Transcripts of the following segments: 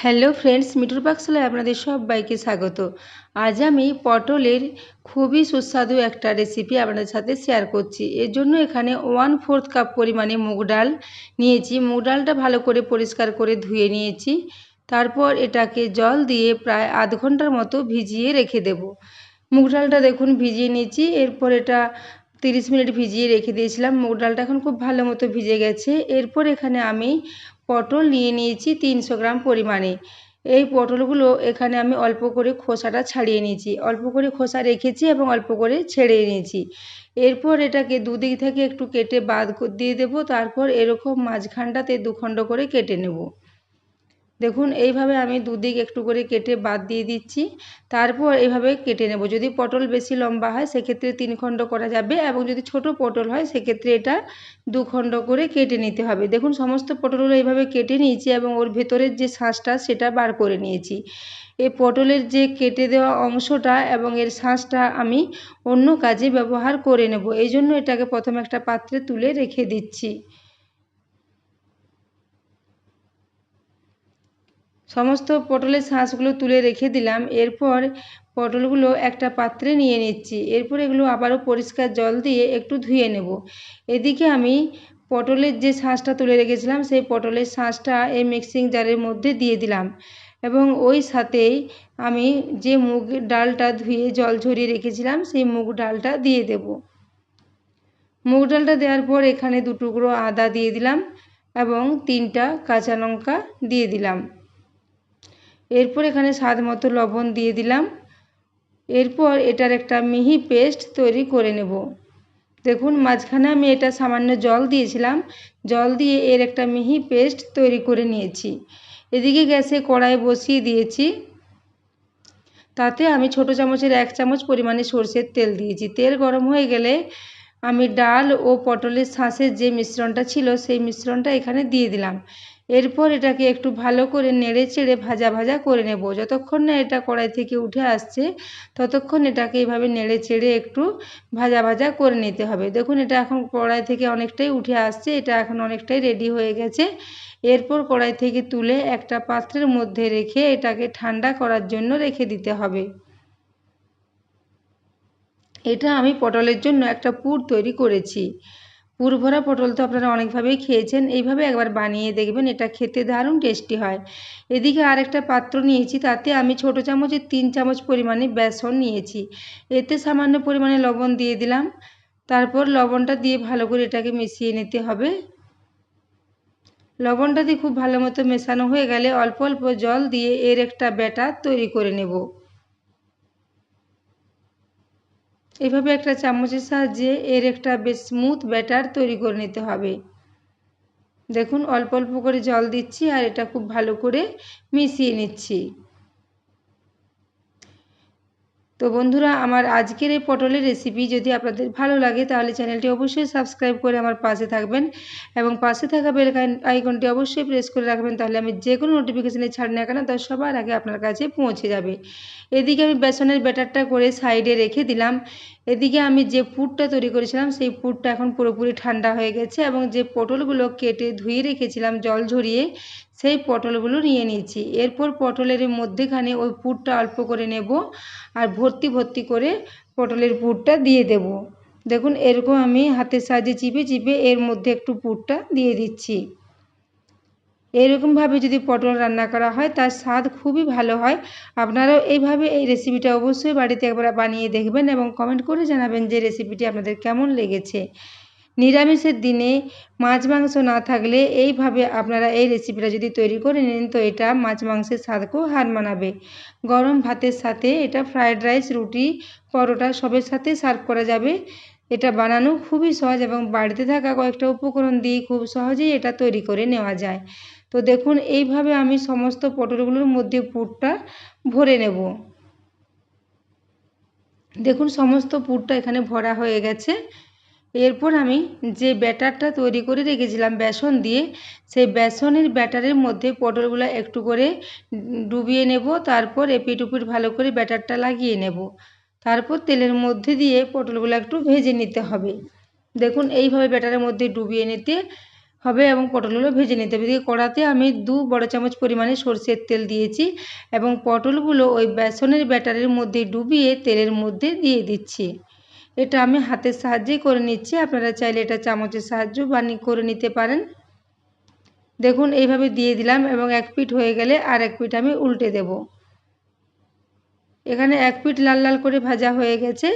Hello friends, মিঠুর পাকশালায় আপনাদের সবাইকে স্বাগত। আজ আমি পটলের খুবই সুস্বাদু একটা রেসিপি আপনাদের সাথে শেয়ার করছি। এর জন্য এখানে 1/4 কাপ পরিমাণে মুগ ডাল নিয়েছি। মুগ ডালটা ভালো করে পরিষ্কার করে ধুয়ে নিয়েছি। তারপর এটাকে জল দিয়ে প্রায় আধ ঘন্টার মতো ভিজিয়ে রেখে দেব। মুগ ডালটা দেখুন ভিজিয়ে নিয়েছি। এরপর এটা 30 মিনিট ভিজিয়ে রেখে দিয়েছিলাম। মুগ ডালটা এখন খুব ভালো মতো ভিজে গেছে। এরপর এখানে আমি পটল নিয়ে নিয়েছি 300 গ্রাম পরিমাণে। এই পটলগুলো এখানে আমি অল্প করে খোসাটা ছাড়িয়ে নিয়েছি, অল্প করে খোসা রেখেছি এবং অল্প করে ছেড়ে নিয়েছি। এরপর এটাকে দুদিক থেকে একটু কেটে বাদ দিয়ে দেবো। তারপর এরকম মাঝখানটাতে দুখণ্ড করে কেটে নেব। দেখুন এইভাবে আমি দুদিক একটু করে কেটে বাদ দিয়ে দিচ্ছি। তারপর এইভাবে কেটে নেব। যদি পটল বেশি লম্বা হয় সেক্ষেত্রে 3 খণ্ড করা যাবে, এবং যদি ছোট পটল হয় সেক্ষেত্রে এটা 2 খণ্ড করে কেটে নিতে হবে। দেখুন সমস্ত পটলগুলো এইভাবে কেটে নিয়েছি এবং ওর ভেতরের যে শাঁসটা সেটা বার করে নিয়েছি। এই পটলের যে কেটে দেওয়া অংশটা এবং এর শাঁসটা আমি অন্য কাজে ব্যবহার করে নেব। এই জন্য এটাকে প্রথমে একটা পাত্রে তুলে রেখে দিচ্ছি। সমস্ত পটলের শাঁসগুলো তুলে রেখে দিলাম। এরপর পটলগুলো একটা পাত্রে নিয়ে নিচ্ছি। এরপর এগুলো আবারও পরিষ্কার জল দিয়ে একটু ধুয়ে নেব। এদিকে আমি পটলের যে শাঁসটা তুলে রেখেছিলাম সেই পটলের শাঁসটা এই মিক্সিং জারের মধ্যে দিয়ে দিলাম, এবং ওই সাথেই আমি যে মুগ ডালটা ধুয়ে জল ঝরিয়ে রেখেছিলাম সেই মুগ ডালটা দিয়ে দেব। মুগ ডালটা দেওয়ার পর এখানে 2 টুকরো আদা দিয়ে দিলাম এবং 3টা কাঁচা লঙ্কা দিয়ে দিলাম। এরপর এখানে স্বাদ মতো লবণ দিয়ে দিলাম। এরপর এটার একটা মিহি পেস্ট তৈরি করে নেব। দেখুন মাঝখানে আমি এটা সামান্য জল দিয়েছিলাম, জল দিয়ে এর একটা মিহি পেস্ট তৈরি করে নিয়েছি। এদিকে গ্যাসে কড়াই বসিয়ে দিয়েছি। তাতে আমি ছোট চামচের 1 চামচ পরিমাণে সরষের তেল দিয়েছি। তেল গরম হয়ে গেলে আমি ডাল ও পটলের শাঁসের যে মিশ্রণটা ছিল সেই মিশ্রণটা এখানে দিয়ে দিলাম। এরপর এটাকে একটু ভালো করে নেড়ে চেড়ে ভাজা ভাজা করে নেব। যতক্ষণ না এটা কড়াই থেকে উঠে আসছে ততক্ষণ এটাকে এইভাবে নেড়ে চেড়ে একটু ভাজা ভাজা করে নিতে হবে। দেখুন এটা এখন কড়াই থেকে অনেকটাই উঠে আসছে, এটা এখন অনেকটাই রেডি হয়ে গেছে। এরপর কড়াই থেকে তুলে একটা পাত্রের মধ্যে রেখে এটাকে ঠান্ডা করার জন্য রেখে দিতে হবে। এটা আমি পটলের জন্য একটা পুর তৈরি করেছি। পুর ভরা পটল তো আপনারা অনেকভাবেই খেয়েছেন, এইভাবে একবার বানিয়ে দেখবেন, এটা খেতে দারুণ টেস্টি হয়। এদিকে আরেকটা পাত্র নিয়েছি, তাতে আমি ছোট চামচের 3 চামচ পরিমাণে বেসন নিয়েছি। এতে সামান্য পরিমাণে লবণ দিয়ে দিলাম। তারপর লবণটা দিয়ে ভালো করে এটাকে মিশিয়ে নিতে হবে। লবণটা দিয়ে খুব ভালো মতো মেশানো হয়ে গেলে অল্প অল্প জল দিয়ে এর একটা ব্যাটার তৈরি করে নেব। এভাবে একটা চামচের সাহায্যে এর একটা বেশ স্মুথ ব্যাটার তৈরি করে নিতে হবে। দেখুন অল্প অল্প করে জল দিচ্ছি আর এটা খুব ভালো করে মিশিয়ে নিচ্ছি। তো বন্ধুরা, আমার আজকের এই পটলের রেসিপি যদি আপনাদের ভালো লাগে তাহলে চ্যানেলটি অবশ্যই সাবস্ক্রাইব করে আমার পাশে থাকবেন, এবং পাশে থাকা বেল আইকনটি অবশ্যই প্রেস করে রাখবেন, তাহলে আমি যে কোনো নোটিফিকেশানে ছাড়ি না কেন তা সবার আগে আপনার কাছে পৌঁছে যাবে। এদিকে আমি বেসনের ব্যাটারটা করে সাইডে রেখে দিলাম। এদিকে আমি যে পুরটা তৈরি করেছিলাম সেই পুরটা এখন পুরোপুরি ঠান্ডা হয়ে গেছে, এবং যে পটলগুলো কেটে ধুয়ে রেখেছিলাম জল ঝরিয়ে সেই পটলগুলো নিয়ে নিয়েছি। এরপর পটলের মধ্যেখানে ওই পুরটা অল্প করে নেব আর ভর্তি ভর্তি করে পটলের পুরটা দিয়ে দেব। দেখুন এরকম আমি হাতের সাহায্যে চিপে চিপে এর মধ্যে একটু পুরটা দিয়ে দিচ্ছি। এরকমভাবে যদি পটল রান্না করা হয় তার স্বাদ খুবই ভালো হয়। আপনারাও এইভাবে এই রেসিপিটা অবশ্যই বাড়িতে একবার বানিয়ে দেখবেন এবং কমেন্ট করে জানাবেন যে রেসিপিটি আপনাদের কেমন লেগেছে। নিরামিষের দিনে মাছ মাংস না থাকলে এইভাবে আপনারা এই রেসিপিটা যদি তৈরি করে নেন তো এটা মাছ মাংসের স্বাদকেও হার মানাবে। গরম ভাতের সাথে এটা ফ্রায়েড রাইস, রুটি, পরোটা সবের সাথে সার্ভ করা যাবে। এটা বানানো খুবই সহজ এবং বাড়িতে থাকা কয়েকটা উপকরণ দিয়ে খুব সহজেই এটা তৈরি করে নেওয়া যায়। তো দেখুন এইভাবে আমি সমস্ত পটলগুলোর মধ্যে পুরটা ভরে নেব। দেখুন সমস্ত পুরটা এখানে ভরা হয়ে গেছে। এরপর আমি যে ব্যাটারটা তৈরি করে রেখেছিলাম বেসন দিয়ে, সেই বেসনের ব্যাটারের মধ্যে পটলগুলো একটু করে ডুবিয়ে নেব। তারপর এপিট ওপিট ভালো করে ব্যাটারটা লাগিয়ে নেব। তারপর তেলের মধ্যে দিয়ে পটলগুলো একটু ভেজে নিতে হবে। দেখুন এইভাবে ব্যাটারের মধ্যে ডুবিয়ে নিতে হবে এবং পটলগুলো ভেজে নিতে হবে। এদিকে কড়াতে আমি 2 বড় চামচ পরিমাণে সরষের তেল দিয়েছি এবং পটলগুলো ওই বেসনের ব্যাটারের মধ্যে ডুবিয়ে তেলের মধ্যে দিয়ে দিচ্ছি। এটা আমি হাতের সাহায্যেই করে নিচ্ছি, আপনারা চাইলে এটা চামচের সাহায্যেও করে নিতে পারেন। দেখুন এইভাবে দিয়ে দিলাম এবং এক পিঠ হয়ে গেলে আর এক পিঠ আমি উল্টে দেব। এখানে এক পিঠ লাল লাল করে ভাজা হয়ে গেছে।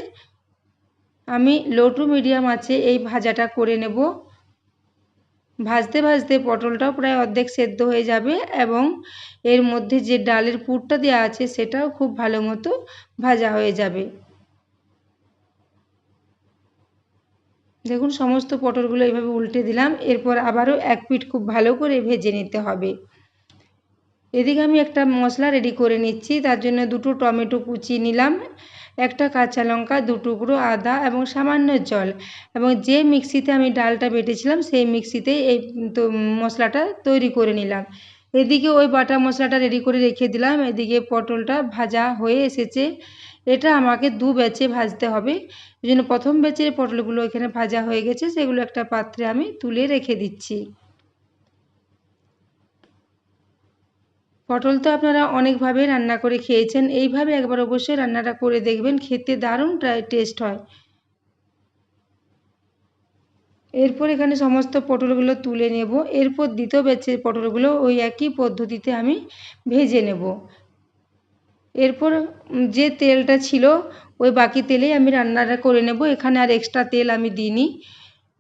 আমি লো টু মিডিয়াম আঁচে এই ভাজাটা করে নেব। ভাজতে ভাজতে পটলটাও প্রায় অর্ধেক সেদ্ধ হয়ে যাবে এবং এর মধ্যে যে ডালের পুরটা দেওয়া আছে সেটাও খুব ভালো মতো ভাজা হয়ে যাবে। দেখুন সমস্ত পটলগুলো এইভাবে উল্টে দিলাম। এরপর আবারও এক পিঠ খুব ভালো করে ভেজে নিতে হবে। এদিকে আমি একটা মশলা রেডি করে নিচ্ছি। তার জন্য 2টো টমেটো কুচিয়ে নিলাম, একটা কাঁচা লঙ্কা, 2 টুকরো আদা এবং সামান্য জল, এবং যে মিক্সিতে আমি ডালটা বেটেছিলাম সেই মিক্সিতেই এই মশলাটা তৈরি করে নিলাম। এদিকে ওই বাটা মশলাটা রেডি করে রেখে দিলাম। এদিকে পটলটা ভাজা হয়ে এসেছে। এটা আমাকে 2 ব্যাচে ভাজতে হবে। এই জন্য প্রথম ব্যাচের পটলগুলো এখানে ভাজা হয়ে গেছে, সেগুলো একটা পাত্রে আমি তুলে রেখে দিচ্ছি। পটল তো আপনারা অনেকভাবে রান্না করে খেয়েছেন, এইভাবে একবার অবশ্যই রান্নাটা করে দেখবেন, খেতে দারুণ টেস্ট হয়। এরপর এখানে সমস্ত পটলগুলো তুলে নেব। এরপর দ্বিতীয় ব্যাচের পটলগুলো ওই একই পদ্ধতিতে আমি ভেজে নেব। এরপর যে তেলটা ছিল ওই বাকি তেলেই আমি রান্নাটা করে নেব। এখানে আর এক্সট্রা তেল আমি দিইনি।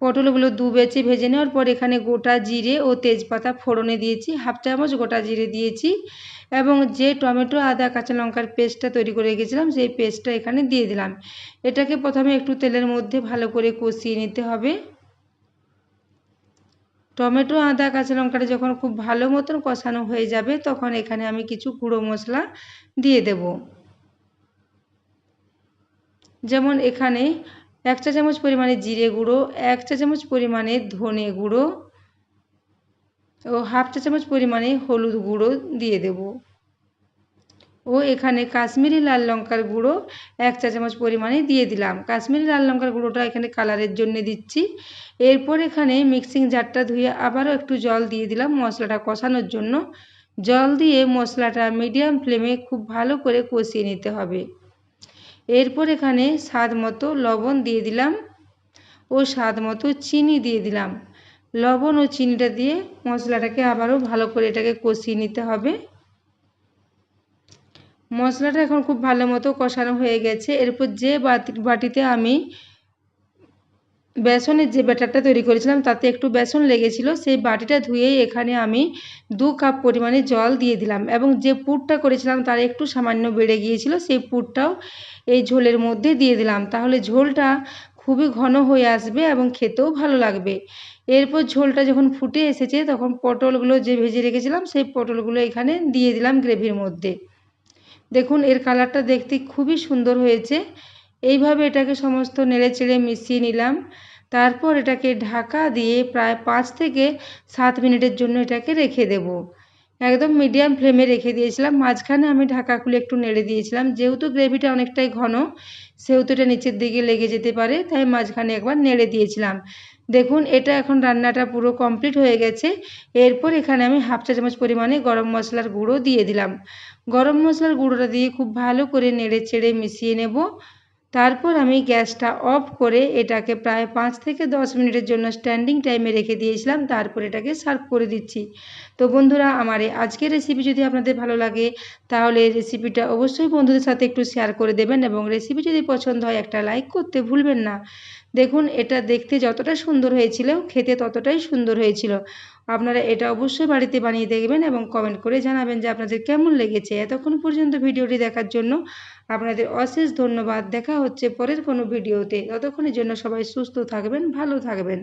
পটলগুলো 2 ব্যাচে ভেজে নেওয়ার পর এখানে গোটা জিরে ও তেজপাতা ফোড়নে দিয়েছি, হাফ চামচ গোটা জিরে দিয়েছি এবং যে টমেটো আদা কাঁচা লঙ্কার পেস্টটা তৈরি করে রেখেছিলাম সেই পেস্টটা এখানে দিয়ে দিলাম। এটাকে প্রথমে একটু তেলের মধ্যে ভালো করে কষিয়ে নিতে হবে। টমেটো আদা কাঁচা লঙ্কাটা যখন খুব ভালো মতন কষানো হয়ে যাবে তখন এখানে আমি কিছু গুঁড়ো মশলা দিয়ে দেব। যেমন এখানে 1 চা চামচ পরিমাণে জিরে গুঁড়ো, 1 চা চামচ পরিমাণে ধনে গুঁড়ো ও হাফ চা চামচ পরিমাণে হলুদ গুঁড়ো দিয়ে দেব। ও এখানে কাশ্মীরি লাল লঙ্কার গুঁড়ো 1 চা চামচ পরিমাণে দিয়ে দিলাম। কাশ্মীরি লাল লঙ্কার গুঁড়োটা এখানে কালারের জন্য দিচ্ছি। এরপর এখানে মিক্সিং জারটা ধুয়ে আবারও একটু জল দিয়ে দিলাম মশলাটা কষানোর জন্য। জল দিয়ে মশলাটা মিডিয়াম ফ্লেমে খুব ভালো করে কষিয়ে নিতে হবে। এরপর এখানে স্বাদ মতো লবণ দিয়ে দিলাম ও স্বাদ মতো চিনি দিয়ে দিলাম। লবণ ও চিনিটা দিয়ে মশলাটাকে আবারও ভালো করে এটাকে কষিয়ে নিতে হবে। মশলাটা এখন খুব ভালো মতো কষানো হয়ে গেছে। এরপর যে বাটিতে আমি বেসনের যে ব্যাটারটা তৈরি করেছিলাম তাতে একটু বেসন লেগেছিল, সেই বাটিটা ধুয়েই এখানে আমি 2 কাপ পরিমাণে জল দিয়ে দিলাম এবং যে পুরটা করেছিলাম তার একটু সামান্য বেড়ে গিয়েছিল, সেই পুরটাও এই ঝোলের মধ্যে দিয়ে দিলাম। তাহলে ঝোলটা খুবই ঘন হয়ে আসবে এবং খেতেও ভালো লাগবে। এরপর ঝোলটা যখন ফুটে এসেছে তখন পটলগুলো যে ভেজে রেখেছিলাম সেই পটলগুলো এখানে দিয়ে দিলাম গ্রেভির মধ্যে। দেখুন এর কালারটা দেখতে খুবই সুন্দর হয়েছে। এইভাবে এটাকে সমস্ত নেড়েচেড়ে মিশিয়ে নিলাম। তারপর এটাকে ঢাকা দিয়ে প্রায় 5 থেকে 7 মিনিটের জন্য এটাকে রেখে দেব। একদম মিডিয়াম ফ্লেমে রেখে দিয়েছিলাম। মাঝখানে আমি ঢাকা খুলে একটু নেড়ে দিয়েছিলাম, যেহেতু গ্রেভিটা অনেকটাই ঘন সেহেতু এটা নিচের দিকে লেগে যেতে পারে, তাই মাঝখানে একবার নেড়ে দিয়েছিলাম। দেখুন এটা এখন রান্নাটা পুরো কমপ্লিট হয়ে গেছে। এরপর এখানে আমি হাফ চা চামচ পরিমাণে গরম মশলার গুঁড়ো দিয়ে দিলাম। গরম মশলার গুঁড়োটা দিয়ে খুব ভালো করে নেড়ে চেড়ে মিশিয়ে নেব। তারপর আমি গ্যাসটা অফ করে এটাকে প্রায় 5 থেকে 10 মিনিটের জন্য স্ট্যান্ডিং টাইমে রেখে দিয়েছিলাম। তারপর এটাকে সার্ভ করে দিচ্ছি। তো বন্ধুরা আমার এই আজকের রেসিপি যদি আপনাদের ভালো লাগে তাহলে এই রেসিপিটা অবশ্যই বন্ধুদের সাথে একটু শেয়ার করে দেবেন এবং রেসিপি যদি পছন্দ হয় একটা লাইক করতে ভুলবেন না। দেখুন এটা দেখতে যতটা সুন্দর হয়েছিল খেতে ততটাই সুন্দর হয়েছিল। আপনারা এটা অবশ্যই বাড়িতে বানিয়ে দেখবেন এবং কমেন্ট করে জানাবেন যে আপনাদের কেমন লেগেছে। এতক্ষণ পর্যন্ত ভিডিওটি দেখার জন্য আপনাদের অশেষ ধন্যবাদ। দেখা হচ্ছে পরের কোনো ভিডিওতে। ততক্ষণের জন্য সবাই সুস্থ থাকবেন, ভালো থাকবেন।